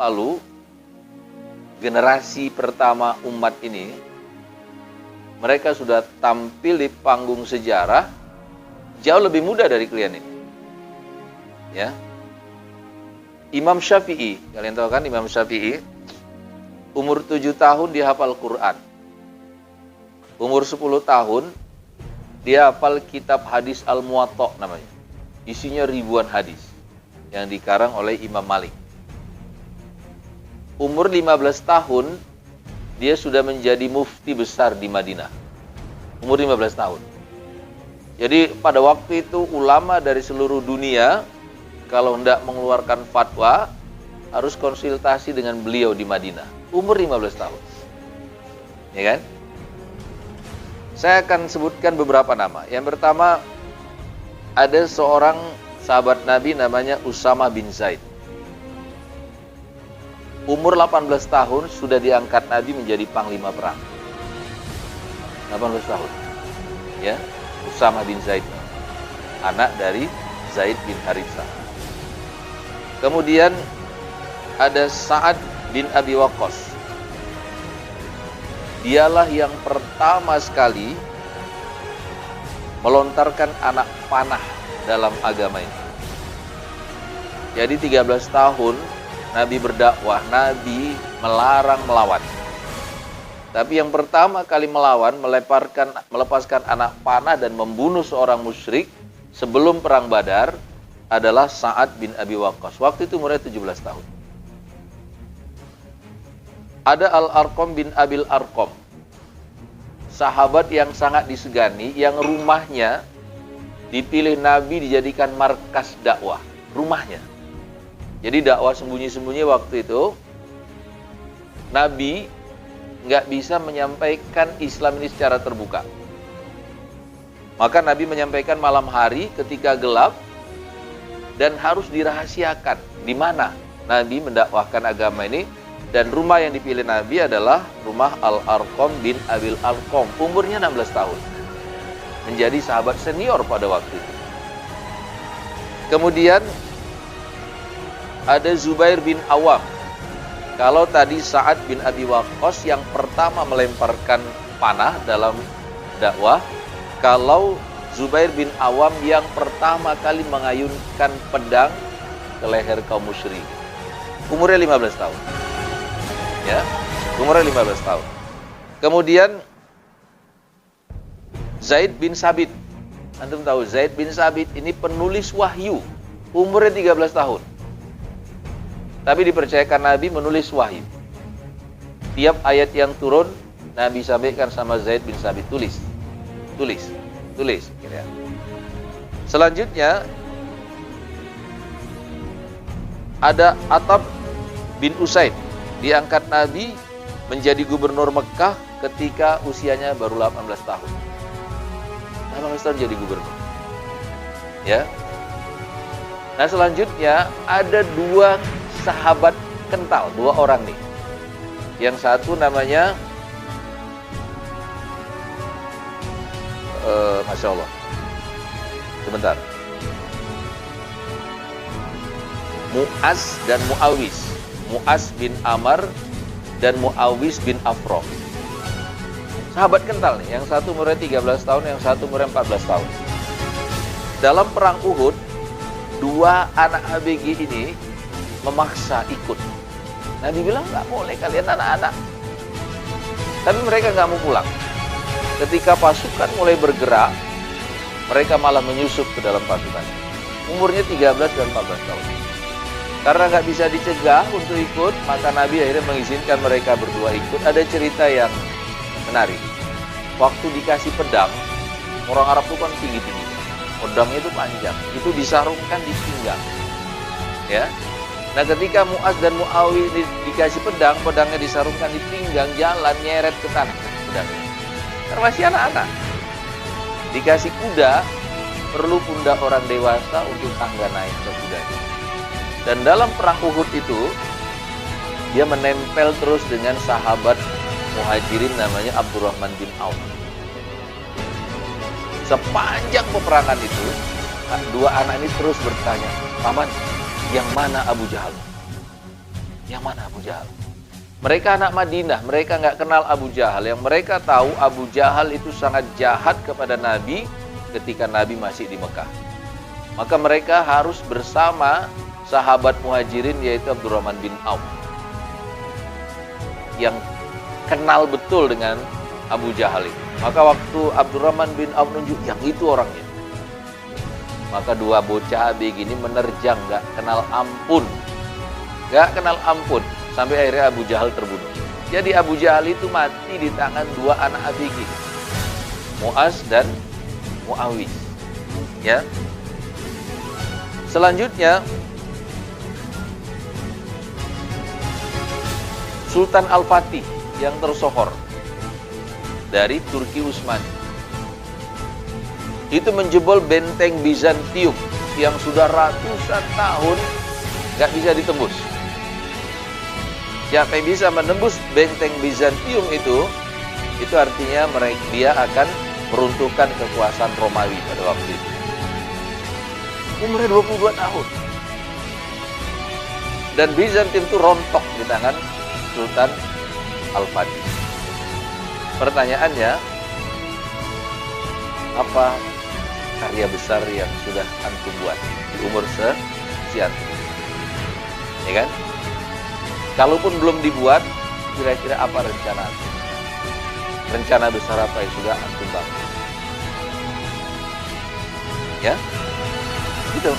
lalu generasi pertama umat ini, mereka sudah tampil di panggung sejarah jauh lebih muda dari kalian ini. Ya. Imam Syafi'i, kalian tahu kan Imam Syafi'i, umur 7 tahun dia hafal Quran. Umur 10 tahun dia hafal kitab hadis Al-Muwatta namanya. Isinya ribuan hadis yang dikarang oleh Imam Malik. Umur 15 tahun dia sudah menjadi mufti besar di Madinah. Umur 15 tahun. Jadi pada waktu itu ulama dari seluruh dunia kalau hendak mengeluarkan fatwa harus konsultasi dengan beliau di Madinah. Umur 15 tahun. Ya kan? Saya akan sebutkan beberapa nama. Yang pertama, ada seorang sahabat Nabi namanya Usama bin Zaid. Umur 18 tahun sudah diangkat Nabi menjadi panglima perang. 18 tahun. Ya, Usama bin Zaid. Anak dari Zaid bin Harithah. Kemudian ada Sa'ad bin Abi Waqqas. Dialah yang pertama sekali melontarkan anak panah dalam agama ini. Jadi 13 tahun Nabi berdakwah, Nabi melarang melawan. Tapi yang pertama kali melawan, melepaskan anak panah dan membunuh seorang musyrik sebelum perang Badar adalah Sa'ad bin Abi Waqqas. Waktu itu umurnya 17 tahun. Ada Al-Arqam bin Abil Arqam. Sahabat yang sangat disegani, yang rumahnya dipilih Nabi dijadikan markas dakwah. Rumahnya. Jadi dakwah sembunyi-sembunyi waktu itu. Nabi nggak bisa menyampaikan Islam ini secara terbuka. Maka Nabi menyampaikan malam hari ketika gelap, dan harus dirahasiakan di mana Nabi mendakwahkan agama ini. Dan rumah yang dipilih Nabi adalah rumah Al-Arqam bin Abil Arqam. Umurnya 16 tahun. Menjadi sahabat senior pada waktu itu. Kemudian ada Zubair bin Awam. Kalau tadi Sa'ad bin Abi Waqqas yang pertama melemparkan panah dalam dakwah, kalau Zubair bin Awam yang pertama kali mengayunkan pedang ke leher kaum musyrik. Umurnya 15 tahun. Ya, umurnya 15 tahun. Kemudian Zaid bin Sabit. Antum tahu Zaid bin Sabit ini penulis wahyu. Umurnya 13 tahun. Tapi dipercayakan Nabi menulis wahyu. Tiap ayat yang turun Nabi sampaikan sama Zaid bin Sabit, tulis. Ya. Selanjutnya ada Attab bin Usaid, diangkat Nabi menjadi gubernur Mekah ketika usianya baru 18 tahun. 18 tahun jadi gubernur. Ya. Nah, selanjutnya ada dua sahabat kental, dua orang nih. Yang satu namanya Masya Allah. Sebentar. Mu'az dan Mu'awis. Mu'az bin Amr dan Mu'awis bin Afro. Sahabat kental nih. Yang satu umurnya 13 tahun, yang satu umurnya 14 tahun. Dalam perang Uhud, dua anak ABG ini memaksa ikut. Nabi bilang, nggak boleh kalian anak-anak. Tapi mereka nggak mau pulang. Ketika pasukan mulai bergerak, mereka malah menyusup ke dalam pasukan. Umurnya 13 dan 14 tahun. Karena nggak bisa dicegah untuk ikut, maka Nabi akhirnya mengizinkan mereka berdua ikut. Ada cerita yang menarik. Waktu dikasih pedang, orang Arab itu kan tinggi-tinggi. Pedangnya itu panjang, itu disarungkan di pinggang. Ya. Nah, ketika Mu'az dan Mu'awi dikasih pedang, pedangnya disarungkan di pinggang, jalan nyeret ke tanah pedangnya. Karena masih anak-anak. Dikasih kuda, perlu pundak orang dewasa untuk tangga naik ke kudanya. Dan dalam perang Uhud itu, dia menempel terus dengan sahabat Muhajirin namanya Abdurrahman bin Auf. Sepanjang peperangan itu, dua anak ini terus bertanya, "Paman, yang mana Abu Jahal? Yang mana Abu Jahal? Mereka anak Madinah, mereka nggak kenal Abu Jahal. Yang mereka tahu Abu Jahal itu sangat jahat kepada Nabi ketika Nabi masih di Mekah. Maka mereka harus bersama sahabat muhajirin yaitu Abdurrahman bin Auf yang kenal betul dengan Abu Jahal itu. Maka waktu Abdurrahman bin Auf nunjuk, yang itu orangnya. Maka dua bocah begini menerjang, gak kenal ampun. Gak kenal ampun. Sampai akhirnya Abu Jahal terbunuh. Jadi Abu Jahal itu mati di tangan dua anak abg, Mu'az dan Mu'awis. Ya. Selanjutnya, Sultan Al-Fatih yang tersohor dari Turki Utsmani. Itu menjebol benteng Bizantium yang sudah ratusan tahun nggak bisa ditembus. Siapa yang bisa menembus benteng Bizantium itu artinya dia akan meruntuhkan kekuasaan Romawi pada waktu itu. Umurnya 22 tahun. Dan Bizantium itu rontok di tangan Sultan Al-Fatih. Pertanyaannya, apa karya besar yang sudah antum buat di umur sekian? Ya kan? Kalaupun belum dibuat, kira-kira apa rencana antum? Rencana besar apa yang sudah antum bangun? Ya? Gitu.